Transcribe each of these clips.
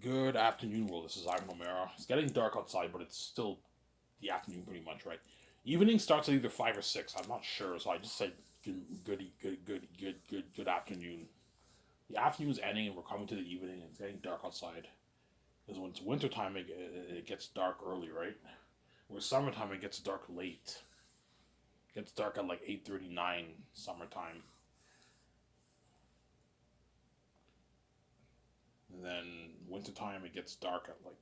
Good afternoon, world. This is Ivan O'Mara. It's getting dark outside, but it's still the afternoon pretty much, right? Evening starts at either 5 or 6. I'm not sure, so I just said good afternoon. The afternoon's ending, and we're coming to the evening, and it's getting dark outside. Because when it's wintertime, it gets dark early, right? Where summertime, it gets dark late. It gets dark at like 8:39 summertime. And then wintertime, it gets dark at like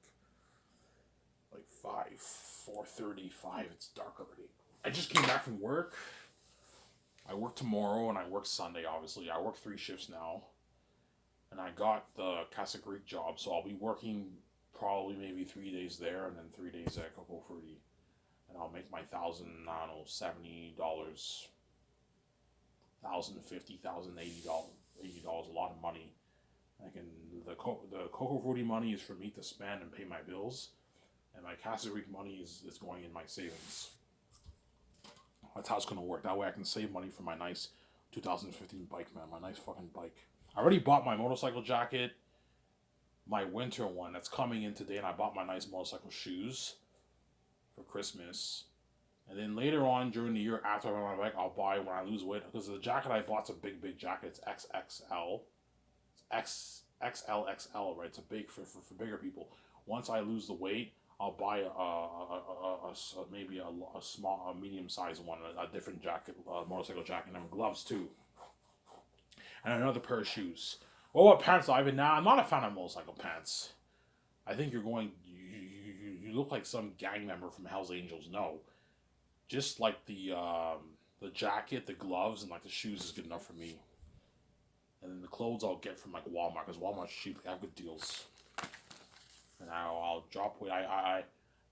4:35. It's dark already. I just came back from work. I work tomorrow and I work Sunday. Obviously, I work 3 shifts now, and I got the Casa Creek job, so I'll be working probably maybe 3 days there and then 3 days at Coco Fruity, and I'll make my thousand, I don't know, $70, $1,050, $1,080, a lot of money. I can the Coco Fruity money is for me to spend and pay my bills, and my Casa Creek money is going in my savings. That's how it's gonna work. That way I can save money for my nice 2015 bike, man. My nice fucking bike. I already bought my motorcycle jacket, my winter one that's coming in today, and I bought my nice motorcycle shoes for Christmas. And then later on during the year after I buy my bike, I'll buy when I lose weight because the jacket I bought's a big jacket. It's XXL. It's XLXL, right? It's a big for bigger people. Once I lose the weight, I'll buy maybe a small, a medium sized one, a different jacket, motorcycle jacket, and gloves too, and another pair of shoes. Well, what pants, Ivan? Now, I'm not a fan of motorcycle pants. I think you're going. You look like some gang member from Hell's Angels. No, just like the jacket, the gloves, and like the shoes is good enough for me. And then the clothes I'll get from like Walmart because Walmart's cheap. They have good deals. And I'll drop weight.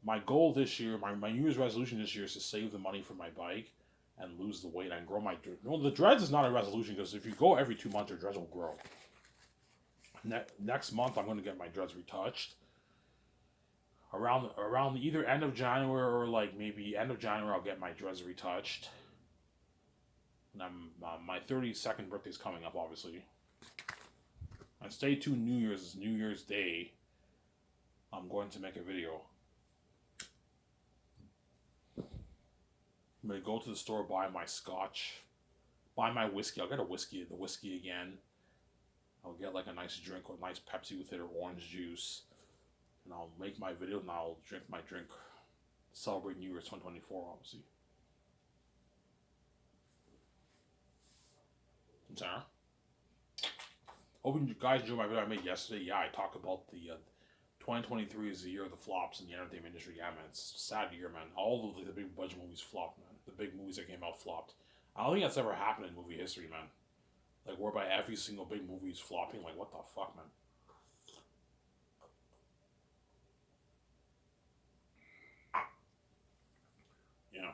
My goal this year, my New Year's resolution this year is to save the money for my bike and lose the weight and grow my. Well, the dreads is not a resolution because if you go every 2 months, your dreads will grow. Next month, I'm going to get my dreads retouched. Around either end of January or like maybe end of January, I'll get my dreads retouched. And my 32nd birthday is coming up, obviously. And stay tuned. New Year's Day. I'm going to make a video. I'm gonna go to the store, buy my scotch, buy my whiskey. I'll get the whiskey again. I'll get like a nice drink with nice Pepsi with it or orange juice, and I'll make my video and I'll drink my drink. Celebrate New Year's 2024, obviously. Sarah, hoping you guys enjoyed my video I made yesterday. Yeah, I talked about the 2023 is the year of the flops in the entertainment industry. Yeah, man, it's a sad year, man. All of the big budget movies flopped, man. The big movies that came out flopped. I don't think that's ever happened in movie history, man. Like, whereby every single big movie is flopping. Like, what the fuck, man? Yeah.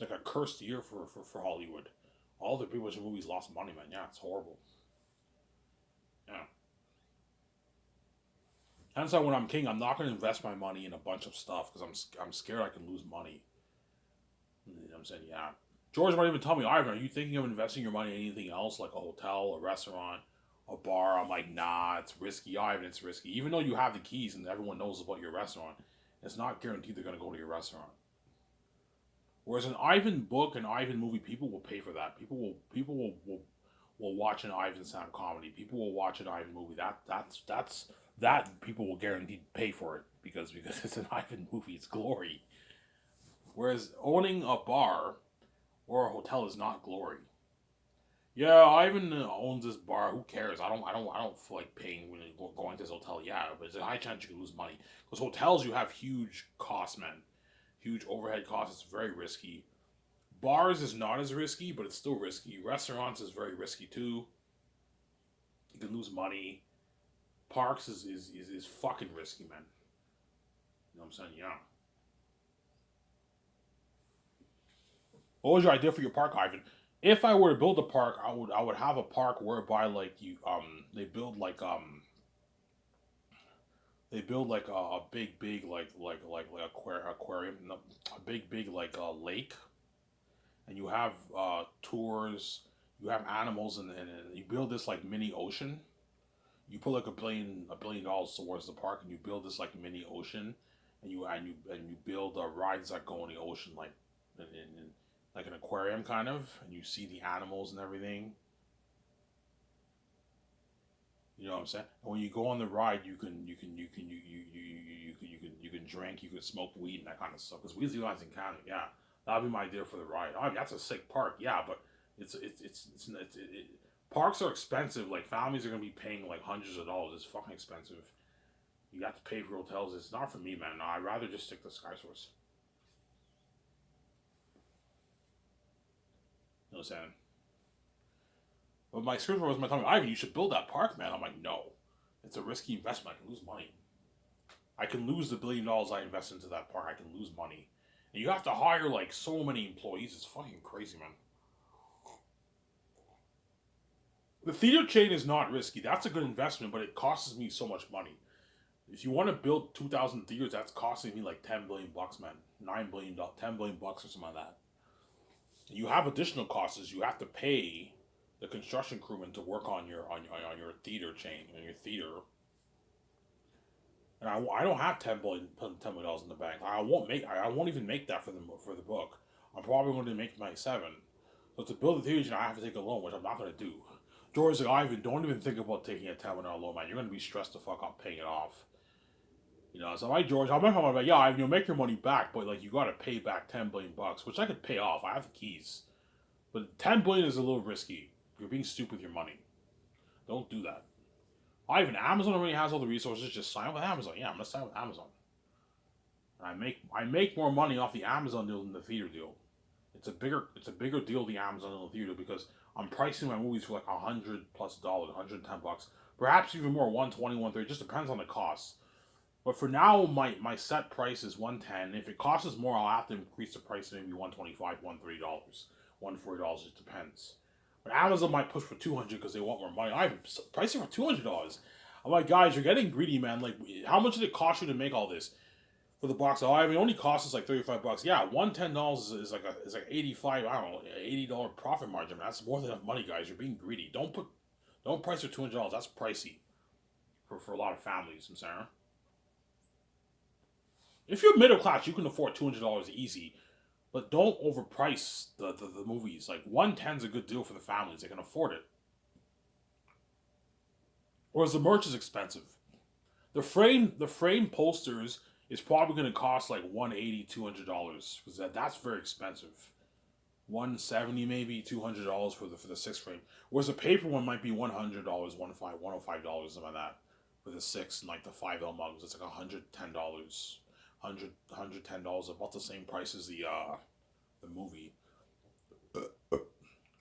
It's like a cursed year for Hollywood. All the big budget movies lost money, man. Yeah, it's horrible. Yeah. Hence why when I'm king, I'm not going to invest my money in a bunch of stuff because I'm scared I can lose money. You know what I'm saying? Yeah. George might even tell me, Ivan, are you thinking of investing your money in anything else like a hotel, a restaurant, a bar? I'm like, nah, it's risky, Ivan. It's risky. Even though you have the keys and everyone knows about your restaurant, it's not guaranteed they're going to go to your restaurant. Whereas an Ivan book, an Ivan movie, people will pay for that. Will watch an Ivan stand comedy. People will watch an Ivan movie. That people will guaranteed pay for it because it's an Ivan movie. It's glory. Whereas owning a bar or a hotel is not glory. Yeah, Ivan owns this bar. Who cares? I don't feel like paying when you're going to this hotel. Yeah, but there's a high chance you could lose money because hotels you have huge costs, man. Huge overhead costs. It's very risky. Bars is not as risky, but it's still risky. Restaurants is very risky too. You can lose money. Parks is fucking risky, man. You know what I'm saying? Yeah. What was your idea for your park, Ivan? If I were to build a park, I would have a park whereby like you they build like a big like aquarium, no, a big like lake, and you have tours. You have animals, and you build this like mini ocean. You put like a billion dollars towards the park, and you build this like mini ocean, and you build rides that go in the ocean, like in like an aquarium kind of, and you see the animals and everything. You know what I'm saying? And when you go on the ride, you can drink, you can smoke weed and that kind of stuff. Because weed's legalized in Canada. Yeah, that'd be my idea for the ride. Oh, that's a sick park. Yeah, but parks are expensive. Like families are gonna be paying like hundreds of dollars. It's fucking expensive. You got to pay for hotels. It's not for me, man. No, I'd rather just stick to Sky Source. You know what I'm saying? But my scripture was my telling me, Ivan, you should build that park, man. I'm like, no, it's a risky investment. I can lose money. I can lose the $1 billion I invest into that park. I can lose money. And you have to hire like so many employees. It's fucking crazy, man. The theater chain is not risky. That's a good investment, but it costs me so much money. If you want to build 2,000 theaters, that's costing me like 10 billion bucks, man. 9 billion, 10 billion bucks or something like that. You have additional costs. You have to pay the construction crewmen to work on your theater chain on your theater. And I don't have $10 billion dollars in the bank. I won't even make that for the book. I'm probably going to make my seven. So to build the theater chain, I have to take a loan, which I'm not going to do. George's like, Ivan, don't even think about taking a $10 million loan, man. You're going to be stressed the fuck out paying it off. You know, so I'm like, George, I'm not like, yeah, Ivan, you'll make your money back, but like you got to pay back 10 billion bucks, which I could pay off. I have the keys, but 10 billion is a little risky. You're being stupid with your money. Don't do that. Ivan, Amazon already has all the resources. Just sign up with Amazon. Yeah, I'm gonna sign with Amazon. And I make more money off the Amazon deal than the theater deal. It's a bigger deal the Amazon than the theater because I'm pricing my movies for like $100+ $110, perhaps even more, 120, 130. Just depends on the cost. But for now, my set price is 110. If it costs more, I'll have to increase the price to maybe 125, $130, $140. It depends. But Amazon might push for 200 because they want more money. I'm pricing for $200. I'm like, guys, you're getting greedy, man. Like, how much did it cost you to make all this for the box? Oh, I mean, it only costs us like $35. Yeah, $110 is like 85. I don't know, $80 profit margin. That's more than enough money, guys. You're being greedy. Don't price for $200. That's pricey for a lot of families. I'm saying. If you're middle class, you can afford $200 easy, but don't overprice the movies. Like 110 is a good deal for the families; they can afford it. Whereas the merch is expensive. The frame posters is probably going to cost like 180, $200 because that's very expensive. 170 maybe $200 for the 6 frame. Whereas the paper one might be $100, $105 something like that for the six and like the 5L mugs. It's like $110. $110, about the same price as the movie.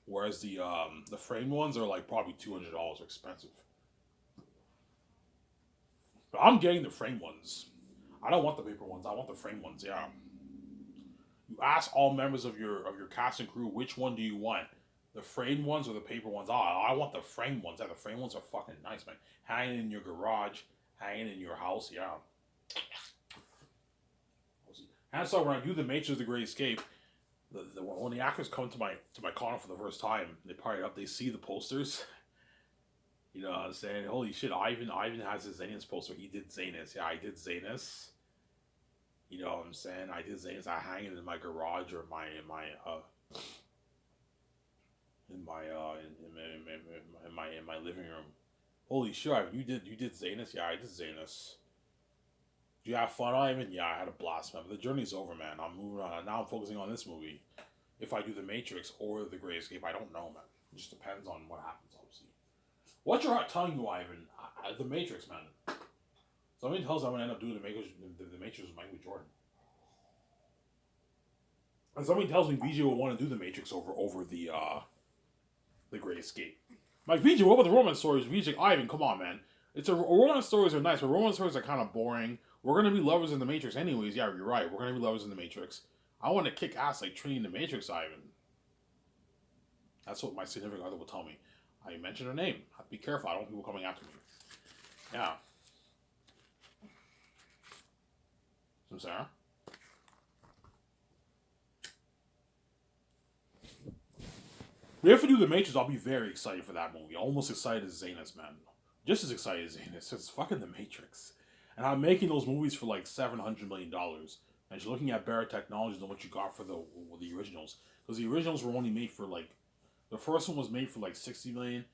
Whereas the framed ones are like probably $200 expensive. But I'm getting the frame ones. I don't want the paper ones. I want the frame ones. Yeah. You ask all members of your cast and crew which one do you want, the framed ones or the paper ones. I want the framed ones. Yeah, the framed ones are fucking nice, man. Hanging in your garage, hanging in your house. Yeah. And so when I do the Matrix of the Great Escape, when the actors come to my corner for the first time, they part it up. They see the posters. You know what I'm saying? Holy shit! Ivan has his Zanus poster. He did Zanus. Yeah, I did Zanus. You know what I'm saying? I did Zanus. I hang it in my garage or in my living room. Holy shit! Ivan, you did Zanus. Yeah, I did Zanus. Did you have fun, Ivan? Yeah, I had a blast, man. But the journey's over, man. I'm moving on. Now I'm focusing on this movie. If I do The Matrix or The Great Escape, I don't know, man. It just depends on what happens, obviously. What's your heart telling you, Ivan? The Matrix, man. Somebody tells I'm going to end up doing the Matrix with Michael Jordan. And somebody tells me VJ will want to do The Matrix over the Great Escape. Like, VJ, what about the romance stories? VJ, Ivan, come on, man. Romance stories are nice, but romance stories are kind of boring. We're gonna be lovers in the Matrix anyways. Yeah, you're right. We're gonna be lovers in the Matrix. I want to kick ass like Trinity in the Matrix, Ivan. That's what my significant other will tell me. I mentioned her name. I have to be careful. I don't want people coming after me. Yeah. So, Sarah? If we do the Matrix, I'll be very excited for that movie. Almost excited as Zanus, man. Just as excited as Zanus. It's fucking the Matrix, and I'm making those movies for like $700 million. And you're looking at better technology than what you got for the originals, because the originals were only made for like the first one was made for like 60 million.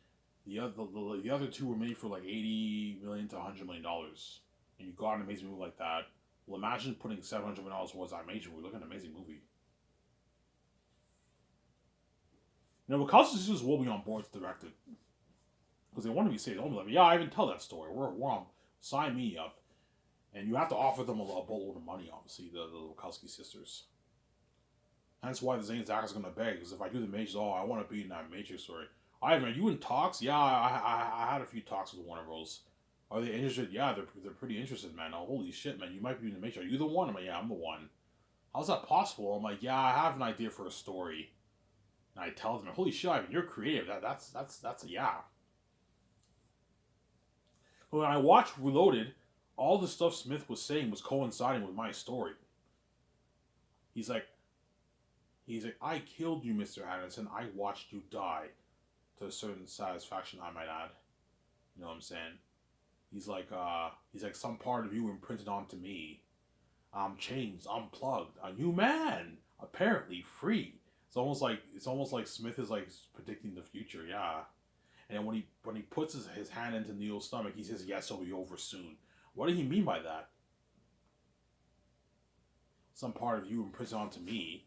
The other two were made for like 80 million to $100 million, and you got an amazing movie like that. Well, imagine putting $700 million towards that major. We're looking at an amazing movie. You know, Wachowski Sisters will be on board to direct it because they want to be safe. They'll be like, yeah, I even tell that story. We're on. Sign me up, and you have to offer them a boatload of money. Obviously, the Wachowski sisters. Hence why the Zane's actor's gonna beg. Because if I do the Matrix, I want to be in that Matrix story. Ivan, are you in talks? Yeah, I had a few talks with Warner Bros. Are they interested? Yeah, they're pretty interested, man. Oh, holy shit, man, you might be in the Matrix. Are you the one? I'm like, yeah, I'm the one. How's that possible? I'm like, yeah, I have an idea for a story. And I tell them, holy shit, Ivan, you're creative. That's a yeah. When I watched Reloaded, all the stuff Smith was saying was coinciding with my story. He's like, I killed you, Mr. Anderson. I watched you die. To a certain satisfaction, I might add. You know what I'm saying? He's like, some part of you imprinted onto me. I'm changed, unplugged, a new man, apparently free. It's almost like Smith is like predicting the future, yeah. And when he puts his hand into Neo's stomach, he says, "Yes, it'll be over soon." What did he mean by that? Some part of you imprisoned onto me.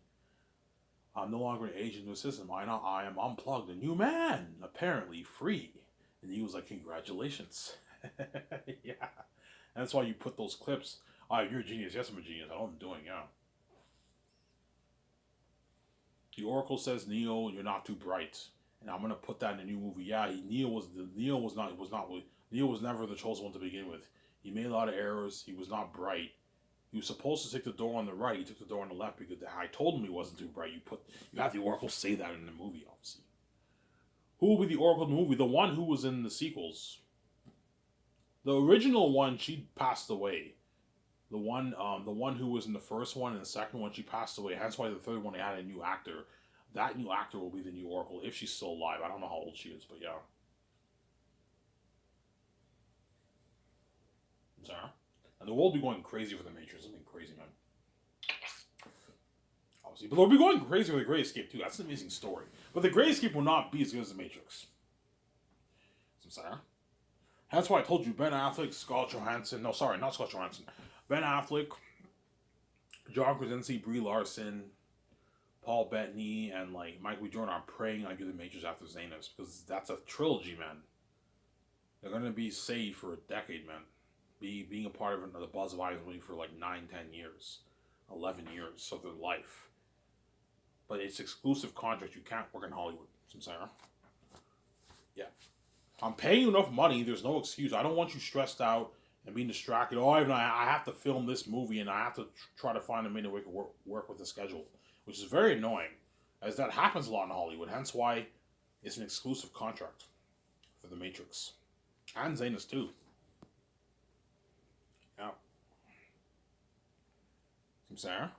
I'm no longer an agent of the system. I am unplugged, a new man, apparently free. And he was like, "Congratulations." Yeah. And that's why you put those clips. Oh, you're a genius. Yes, I'm a genius. I know what I'm doing, yeah. The Oracle says, Neo, you're not too bright. And I'm gonna put that in a new movie. Yeah, Neo was never the chosen one to begin with. He made a lot of errors. He was not bright. He was supposed to take the door on the right. He took the door on the left because I told him he wasn't too bright. You have the Oracle say that in the movie, obviously. Who will be the Oracle in the movie? The one who was in the sequels. The original one, she passed away. The one who was in the first one and the second one, she passed away. That's why the third one they had a new actor. That new actor will be the new Oracle if she's still alive. I don't know how old she is, but yeah. Sarah? And the world will be going crazy for the Matrix. Something crazy, man. Obviously, but they'll be going crazy for the Great Escape too. That's an amazing story. But the Great Escape will not be as good as the Matrix. Sarah? That's why I told you Ben Affleck, Scarlett Johansson. No, sorry, not Scarlett Johansson. Ben Affleck, John Krasinski, Brie Larson, Paul Bettany, and like Michael B. Jordan are praying I do the Matrix after Xenos because that's a trilogy, man. They're gonna be saved for a decade, man. Being a part of the Buzz of Eyes movie for like 9, 10 years, 11 years of their life. But it's exclusive contract. You can't work in Hollywood. Sarah. Yeah. I'm paying you enough money. There's no excuse. I don't want you stressed out and being distracted. Oh, I have to film this movie and I have to try to find a minute we can work with the schedule, which is very annoying, as that happens a lot in Hollywood. Hence why it's an exclusive contract for The Matrix and Zanus too. Yeah. Sarah.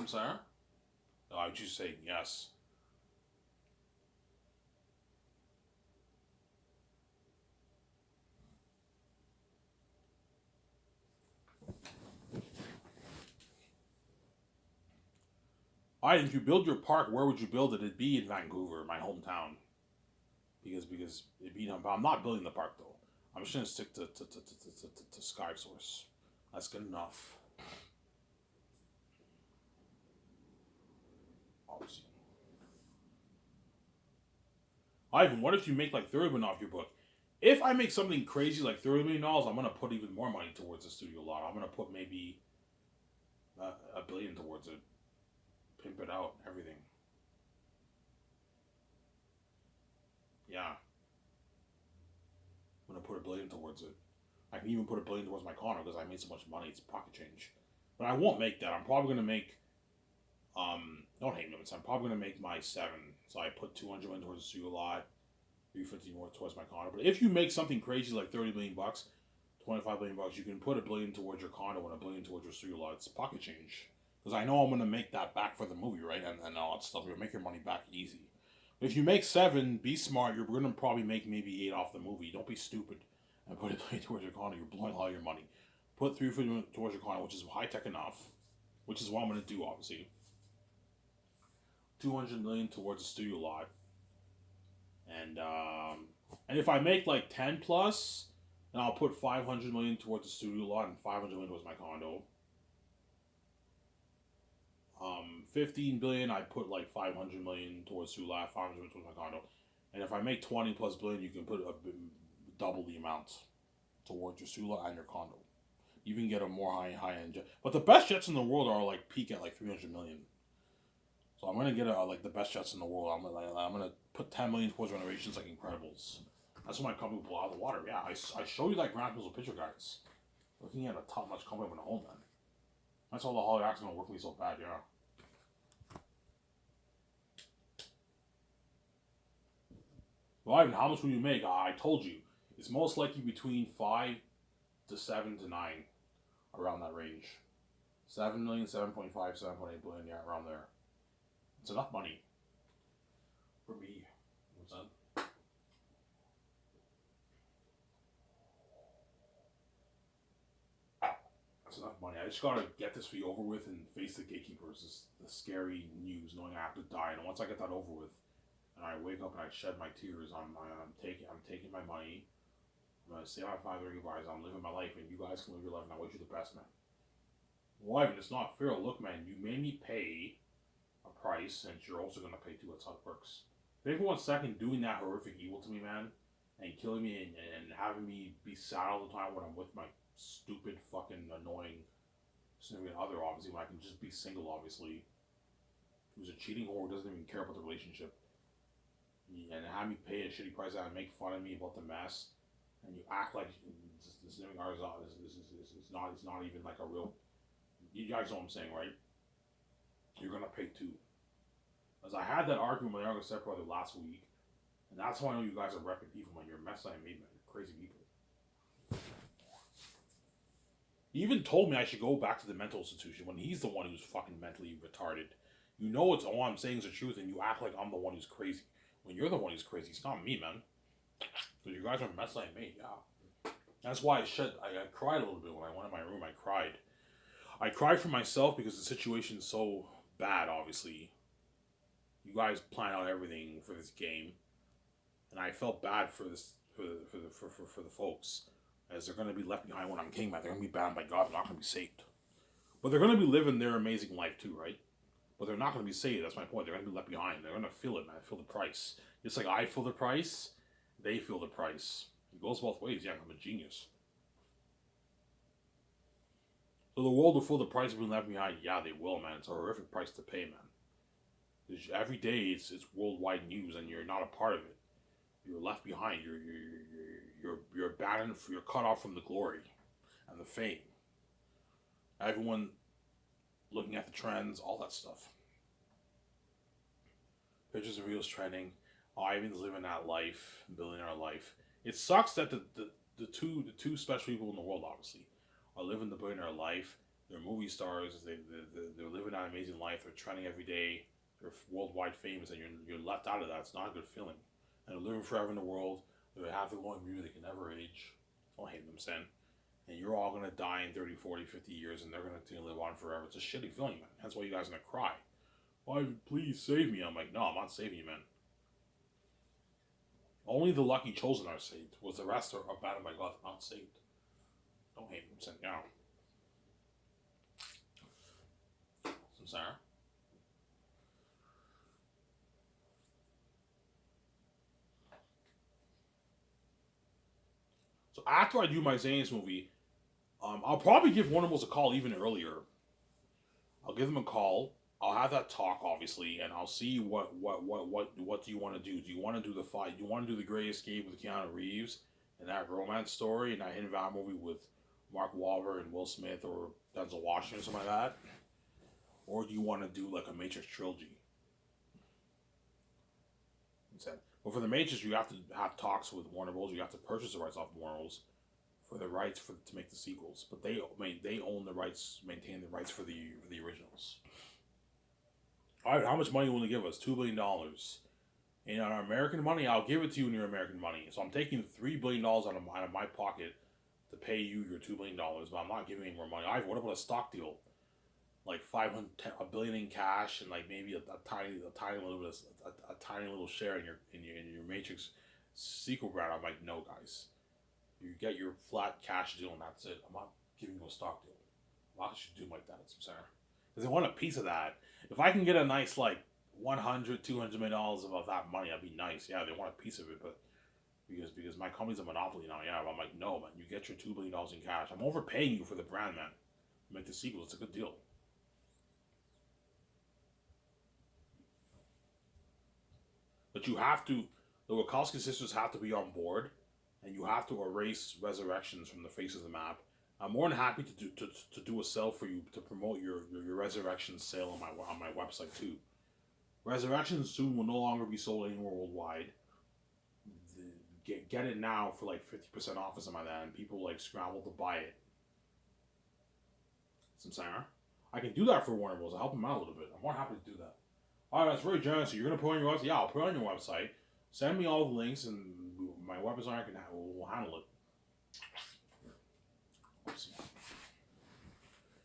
Sarah. Oh, I just say yes. Alright, if you build your park, where would you build it? It'd be in Vancouver, my hometown. Because it'd be. I'm not building the park though. I'm just gonna stick to Sky Source. That's good enough. Obviously. Ivan, what if you make like $30 million off your book? If I make something crazy like $30 million, I'm gonna put even more money towards the studio lot. I'm gonna put maybe $1 billion towards it, pimp it out, everything. Yeah, I'm gonna put $1 billion towards it. I can even put $1 billion towards my condo because I made so much money. It's pocket change, but I won't make that. I'm probably gonna make Don't hate me. I'm probably gonna make my 7. So I put 200 million towards the studio lot, 350 more towards my condo. But if you make something crazy like 30 million bucks, 25 million bucks, you can put $1 billion towards your condo and $1 billion towards your studio lot. It's pocket change. Because I know I'm gonna make that back for the movie, right? And all that stuff. You'll make your money back easy. But if you make 7, be smart. You're gonna probably make maybe 8 off the movie. Don't be stupid and put $1 billion towards your condo. You're blowing all your money. Put 350 towards your condo, which is high tech enough. Which is what I'm gonna do, obviously. 200 million towards the studio lot, and if I make like 10 plus, then I'll put 500 million towards the studio lot and 500 million towards my condo. 15 billion, I put like 500 million towards studio lot, 500 million towards my condo, and if I make 20 plus billion, you can put double the amount towards your studio lot and your condo. You can get a more high end jet, but the best jets in the world are like peak at like 300 million. So I'm gonna get like the best jets in the world. I'm gonna put 10 million towards renovations like Incredibles. That's what my company will blow out of the water. Yeah, I show you that Grand Prix picture, guys. Looking at a top notch company I'm gonna own, man. That's all the Hollywood actors gonna work for me so bad, yeah. Well, Ivan, how much will you make? I told you. It's most likely between 5 to 7 to 9, around that range. 7 million, 7.5, 7.8 billion, yeah, around there. It's enough money for me. What's that? That's enough money. I just gotta get this fee over with and face the gatekeepers, the scary news, knowing I have to die. And once I get that over with, and I wake up and I shed my tears, I'm taking my money. I'm gonna say my father goodbyes. I'm living my life, and you guys can live your life. And I wish you the best, man. Well, Ivan, it's not fair. Look, man, you made me pay a price, and you're also gonna pay too. That's how it works. Think for 1 second doing that horrific evil to me, man, and killing me and having me be sad all the time when I'm with my stupid, fucking, annoying significant other, obviously, when I can just be single, obviously, who's a cheating whore who doesn't even care about the relationship, and have me pay a shitty price and make fun of me about the mess, and you act like this significant other it's not even like a real. You guys know what I'm saying, right? You're gonna pay too. As I had that argument with my younger stepbrother last week, and that's why I know you guys are repping people, man. You're a mess I made, man. You're crazy people. He even told me I should go back to the mental institution when he's the one who's fucking mentally retarded. You know it's all I'm saying is the truth, and you act like I'm the one who's crazy. When you're the one who's crazy, it's not me, man. Because you guys are a mess I made, yeah. That's why I cried a little bit when I went in my room. I cried. I cried for myself because the situation's so bad, obviously. You guys plan out everything for this game, and I felt bad for the folks, as they're going to be left behind when I'm king, man. They're going to be banned by God. They're not going to be saved, but they're going to be living their amazing life too, right? But they're not going to be saved. That's my point. They're going to be left behind. They're going to feel it, man. Feel the price. Just like I feel the price, they feel the price. It goes both ways. Yeah, I'm a genius. So the world will feel the price of being left behind. Yeah, they will, man. It's a horrific price to pay, man. Every day it's worldwide news, and you're not a part of it. You're left behind. You're abandoned. You're cut off from the glory and the fame. Everyone looking at the trends, all that stuff. Pictures of videos trending. Ivan's living that life, billionaire life. It sucks that the two special people in the world, obviously, are living the billionaire life. They're movie stars. They're living that amazing life. They're trending every day. They're worldwide famous, and you're left out of that. It's not a good feeling. And they're living forever in the world. They have the glowing beauty. They can never age. Don't hate them, son. And you're all going to die in 30, 40, 50 years, and they're going to continue to live on forever. It's a shitty feeling, man. That's why you guys are going to cry. Why, please save me. I'm like, no, I'm not saving you, man. Only the lucky chosen are saved. Was the rest are abandoned by God, not saved. Don't hate them, son. Yeah. Some Sarah. So after I do my Zane's movie, I'll probably give Warner Bros. A call even earlier. I'll give them a call. I'll have that talk, obviously, and I'll see what do you want to do? Do you want to do the fight? Do you want to do the Great Escape with Keanu Reeves and that romance story and that hidden value movie with Mark Wahlberg and Will Smith or Denzel Washington or something like that? or do you want to do like a Matrix trilogy? Instead, but for the Matrix, you have to have talks with Warner Bros. You have to purchase the rights off Warner Bros. For the rights to make the sequels, but they own the rights, maintain the rights for the originals. All right, how much money will they give us? $2 billion. And on American money, I'll give it to you in your American money. So I'm taking $3 billion out of my pocket to pay you your $2 billion, but I'm not giving any more money. What about a stock deal? Like a billion in cash and like maybe a tiny little bit of, a tiny little share in your Matrix sequel brand. I'm like, no, guys. You get your flat cash deal and that's it. I'm not giving you a stock deal. Why should you do like that? It's Sarah. Because they want a piece of that. If I can get a nice like $100-200 million of that money, that'd be nice. Yeah, they want a piece of it, but because my company's a monopoly now. Yeah, I'm like, no, man. You get your $2 billion in cash. I'm overpaying you for the brand, man. Make the sequel. It's a good deal. But you have to. The Wachowski sisters have to be on board and you have to erase Resurrections from the face of the map. I'm more than happy to do a sale for you to promote your Resurrections sale on my website too. Resurrections soon will no longer be sold anywhere worldwide. Get it now for like 50% off or something like that, and people like scramble to buy it. Some Sarah, I can do that for Warner Bros. I'll help them out a little bit. I'm more happy to do that. All right, that's very generous. You're gonna put on your website? Yeah, I'll put it on your website. Send me all the links, and my website will handle it.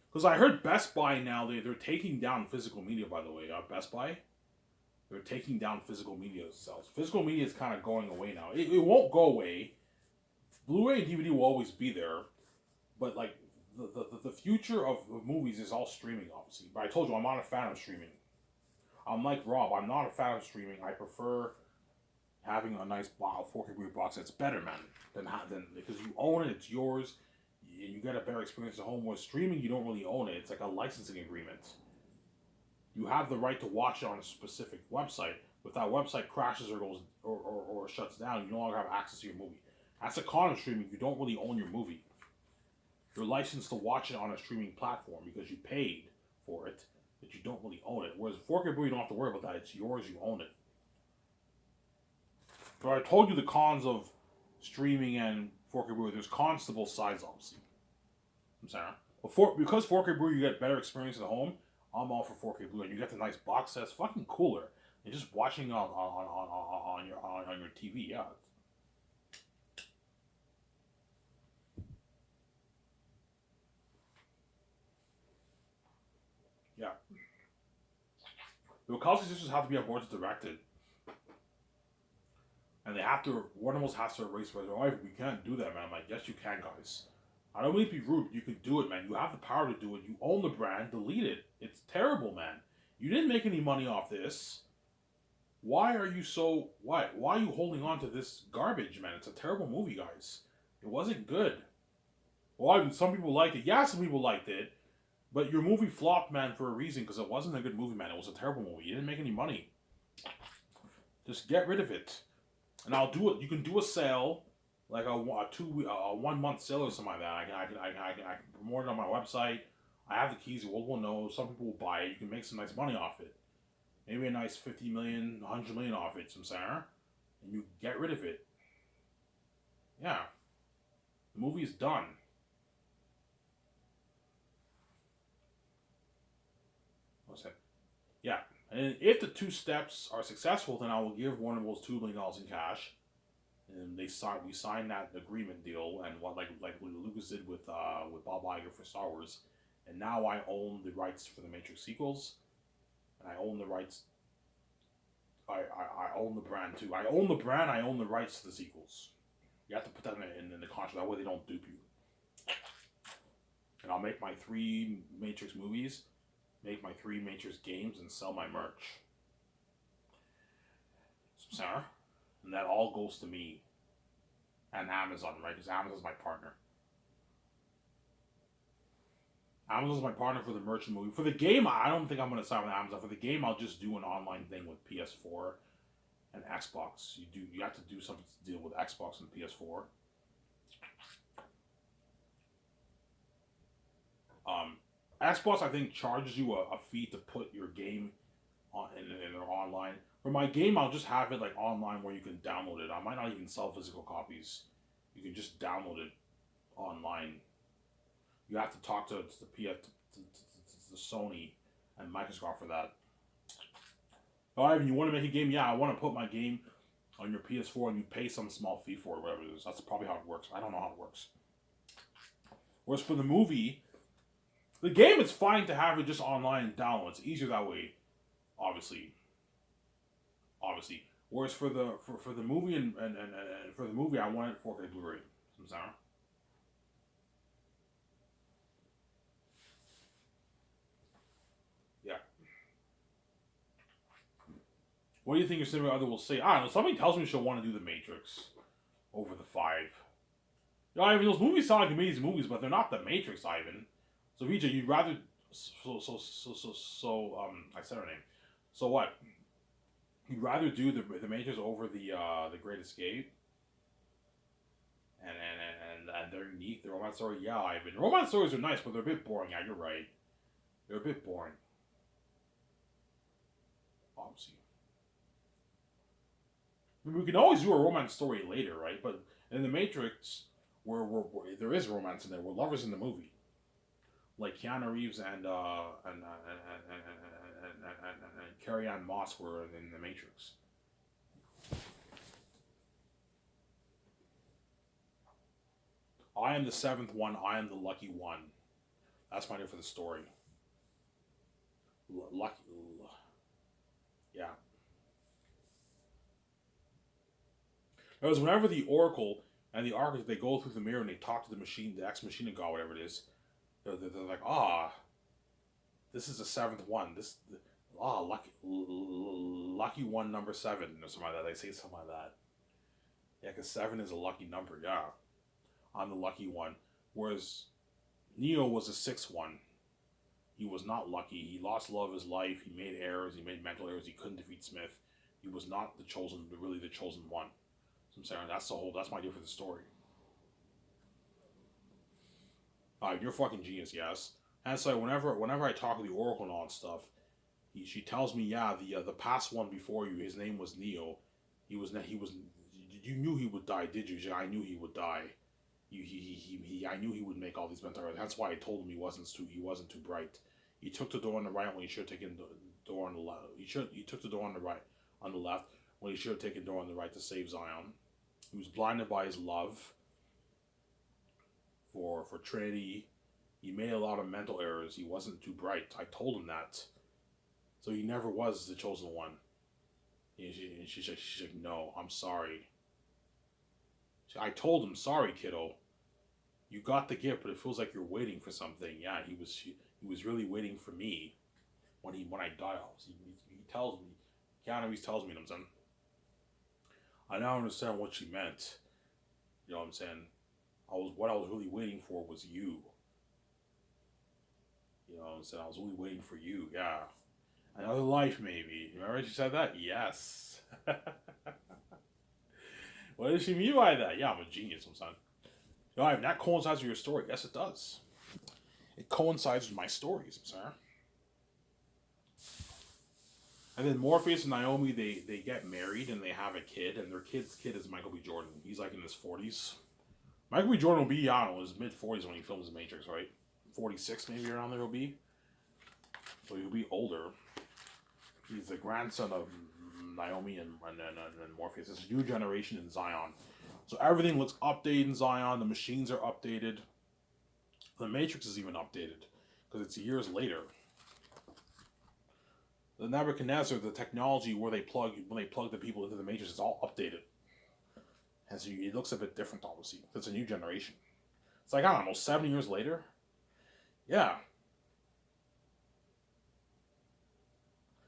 Because I heard Best Buy now they're taking down physical media. By the way, Best Buy, they're taking down physical media sales. Physical media is kind of going away now. It won't go away. Blu-ray and DVD will always be there, but like the future of movies is all streaming, obviously. But I told you I'm not a fan of streaming. I'm like Rob. I'm not a fan of streaming. I prefer having a nice 4K Blu-ray box that's better, man, than because you own it. It's yours. And you get a better experience at home. With streaming, you don't really own it. It's like a licensing agreement. You have the right to watch it on a specific website. If that website crashes or goes or shuts down, you no longer have access to your movie. That's a con of streaming. You don't really own your movie. You're licensed to watch it on a streaming platform because you paid for it, but you don't really own it. Whereas 4K Blu, you don't have to worry about that. It's yours. You own it. But I told you the cons of streaming and 4K Blu. There's cons to both sides, obviously. I'm sorry. Because 4K Blu, you get better experience at home. I'm all for 4K Blu, and you get the nice box set. It's fucking cooler than just watching on your TV. Yeah. Yeah. The Wachowski sisters have to be on board to direct it. And they have to, Warner Bros. Has to erase Resurrection. We can't do that, man. I'm like, yes, you can, guys. I don't mean to be rude. You can do it, man. You have the power to do it. You own the brand. Delete it. It's terrible, man. You didn't make any money off this. Why are you so... Why are you holding on to this garbage, man? It's a terrible movie, guys. It wasn't good. Well, some people liked it. Yeah, some people liked it. But your movie flopped, man, for a reason. Because it wasn't a good movie, man. It was a terrible movie. You didn't make any money. Just get rid of it. And I'll do it. You can do a sale... Like a 1 month sale or something like that. I can promote it on my website. I have the keys. The world will know. Some people will buy it. You can make some nice money off it. Maybe a nice 50 million, 100 million off it, some Sarah. And you get rid of it. Yeah. The movie is done. What's that? Yeah. And if the 2 steps are successful, then I will give Warner Bros. $2 million in cash. And we signed that agreement deal, and what like Lucas did with Bob Iger for Star Wars, and now I own the rights for the Matrix sequels, and I own the rights. I own the brand too. I own the brand. I own the rights to the sequels. You have to put that in the contract. That way they don't dupe you. And I'll make my 3 Matrix movies, make my 3 Matrix games, and sell my merch. Sarah. And that all goes to me and Amazon, right? Because Amazon's my partner. Amazon's my partner for the merchant movie. For the game, I don't think I'm going to sign with Amazon. For the game, I'll just do an online thing with PS4 and Xbox. You have to do something to deal with Xbox and PS4. Xbox, I think, charges you a fee to put your game in their online. For my game, I'll just have it like online where you can download it. I might not even sell physical copies. You can just download it online. You have to talk to the to Sony and Microsoft for that. Oh, Ivan, you want to make a game? Yeah, I want to put my game on your PS4 and you pay some small fee for it, whatever it is. That's probably how it works. I don't know how it works. Whereas for the movie, the game is fine to have it just online and download. It's easier that way, obviously. Whereas for the movie and for the movie, I want it 4K Blu-ray. Some sound. Yeah. What do you think your significant other will say? I don't know. Somebody tells me she'll want to do The Matrix over the 5. You know, Ivan, those movies sound like amazing movies, but they're not The Matrix, Ivan. So, Vijay, you'd rather. I said her name. So what? You'd rather do the Matrix over the Great Escape? And they're neat. The romance story, yeah, Ivan. Romance stories are nice, but they're a bit boring. Yeah, you're right. They're a bit boring. Obviously. I mean, we can always do a romance story later, right? But in The Matrix, where there is romance in there, we're lovers in the movie. Like Keanu Reeves and Carrie Ann Moss were in The Matrix. I am the seventh one. I am the lucky one. That's my name for the story. Lucky. Yeah. Because whenever the Oracle and the Architect, they go through the mirror and they talk to the machine, the ex-machine god, whatever it is, they're like, this is the seventh one. Lucky one, number 7, or something like that. They say something like that. Yeah, because 7 is a lucky number. Yeah, I'm the lucky one. Whereas Neo was the 6th one. He was not lucky. He lost love of his life. He made errors. He made mental errors. He couldn't defeat Smith. He was not really the chosen one. So I'm saying that's my idea for the story. You're fucking genius, yes. And so whenever I talk to the Oracle and all that stuff, she tells me, yeah, the past one before you, his name was Neo. He was. You knew he would die, did you? She said, I knew he would die. I knew he would make all these mental errors. That's why I told him he wasn't too bright. He took the door on the right when he should have taken the door on the left. He took the door on the right, on the left, when he should have taken the door on the right to save Zion. He was blinded by his love for Trinity. He made a lot of mental errors. He wasn't too bright. I told him that. So he never was the chosen one. And she's like, no, I'm sorry. I told him, sorry, kiddo. You got the gift, but it feels like you're waiting for something. Yeah, he was really waiting for me when I die. He tells me, Keanu Reeves tells me, son, I now understand what she meant. You know what I'm saying? What I was really waiting for was you. You know what I'm saying? I was really waiting for you. Yeah. Another life, maybe. Remember she said that? Yes. What does she mean by that? Yeah, I'm a genius, son. Yo, if that coincides with your story, yes, it does. It coincides with my stories, sir. And then Morpheus and Naomi, they get married and they have a kid, and their kid is Michael B. Jordan. He's like in his 40s. Michael B. Jordan will be, I don't know, his mid-40s when he films The Matrix, right? 46 maybe around there he'll be. So he'll be older. He's the grandson of Naomi and Morpheus. It's a new generation in Zion. So everything looks updated in Zion. The machines are updated. The Matrix is even updated because it's years later. The Nebuchadnezzar, the technology when they plug the people into the Matrix, is all updated. And so it looks a bit different, obviously. It's a new generation. It's like, I don't know, 7 years later? Yeah.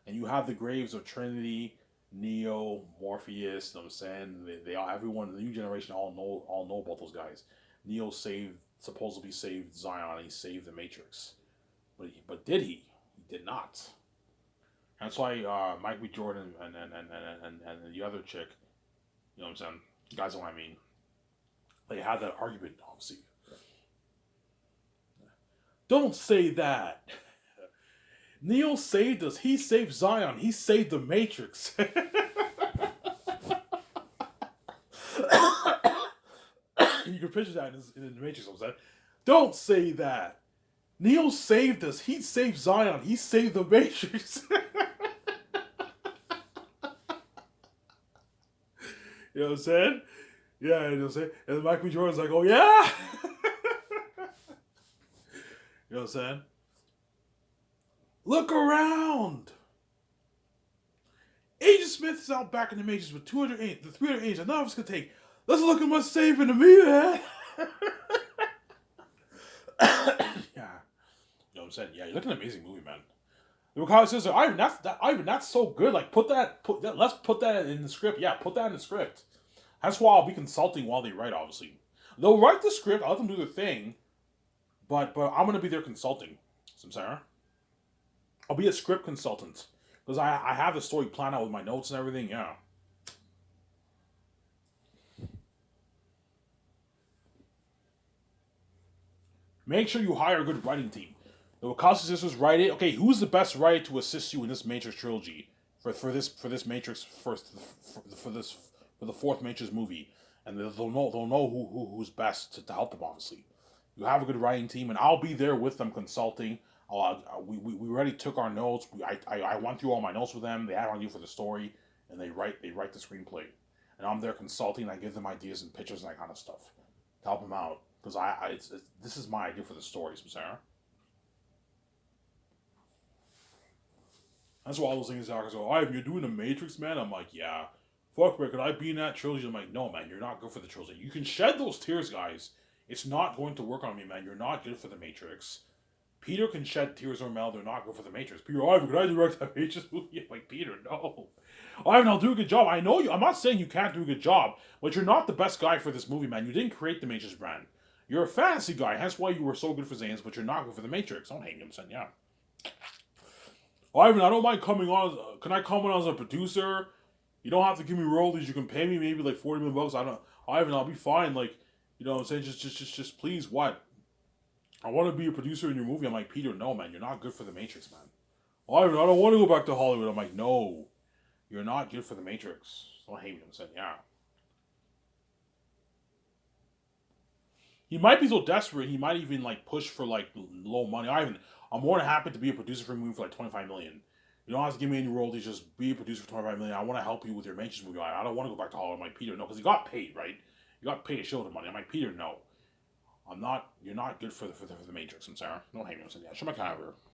And you have the graves of Trinity, Neo, Morpheus, you know what I'm saying? They all, everyone in the new generation all know about those guys. Neo supposedly saved Zion, he saved the Matrix. But did he? He did not. That's why Mike B. Jordan and the other chick, you know what I'm saying? You guys know what I mean. They had that argument, obviously. Don't say that. Neo saved us. He saved Zion. He saved the Matrix. You can picture that in the Matrix. I'm saying, don't say that. Neo saved us. He saved Zion. He saved the Matrix. You know what I'm saying? Yeah, you know what I'm saying? And Michael B. Jordan's like, oh yeah? You know what I'm saying? Look around. Agent Smith is out back in the Matrix with 200 the 300 agents that none of us could take. Let's look at what's saving to me, man. Yeah. You know what I'm saying? Yeah, you're looking at an amazing movie, man. The Wakanda says, Ivan, that's so good. Like, let's put that in the script. Yeah, put that in the script. That's why I'll be consulting while they write, obviously. They'll write the script, I'll let them do their thing, but I'm gonna be there consulting. Samsara. I'll be a script consultant. Because I have the story planned out with my notes and everything, yeah. Make sure you hire a good writing team. The Wachowski sisters write it. Okay, who's the best writer to assist you in this Matrix trilogy for this Matrix for the fourth Matrix movie? And they'll know who's best to help them. Honestly, you have a good writing team, and I'll be there with them consulting. We already took our notes. I went through all my notes with them. They had on you for the story, and they write the screenplay, and I'm there consulting. I give them ideas and pictures and that kind of stuff to help them out because this is my idea for the story, Sarah. That's why all those things are. So, Ivan, you're doing the Matrix, man. I'm like, yeah. Fuck, man, could I be in that trilogy? I'm like, no, man, you're not good for the trilogy. You can shed those tears, guys. It's not going to work on me, man. You're not good for the Matrix. Peter can shed tears or Mel. They're not good for the Matrix. Peter, Ivan, could I direct that Matrix movie? I'm like, Peter, no. Ivan, I'll do a good job. I know you. I'm not saying you can't do a good job, but you're not the best guy for this movie, man. You didn't create the Matrix brand. You're a fantasy guy. Hence why you were so good for Zane's, but you're not good for the Matrix. Don't hate him, son. Yeah. Ivan, I don't mind coming on. Can I come on as a producer? You don't have to give me royalties. You can pay me maybe like 40 million bucks. I don't. Ivan, I'll be fine. Like, you know what I'm saying? Just please, what? I want to be a producer in your movie. I'm like, Peter, no, man. You're not good for the Matrix, man. Ivan, I don't want to go back to Hollywood. I'm like, no. You're not good for the Matrix. Don't hate me. I'm saying, yeah. He might be so desperate. He might even like push for like low money. I'm more than happy to be a producer for a movie for like 25 million. You don't have to give me any royalties. Just be a producer for 25 million. I want to help you with your Matrix movie. I don't want to go back to Hollywood. I'm like, Peter, no, because he got paid, right? You got paid a show the money. I'm like, Peter, no. I'm not. You're not good for the Matrix. I'm sorry. Don't hate me. I'm saying, yeah. Show my camera.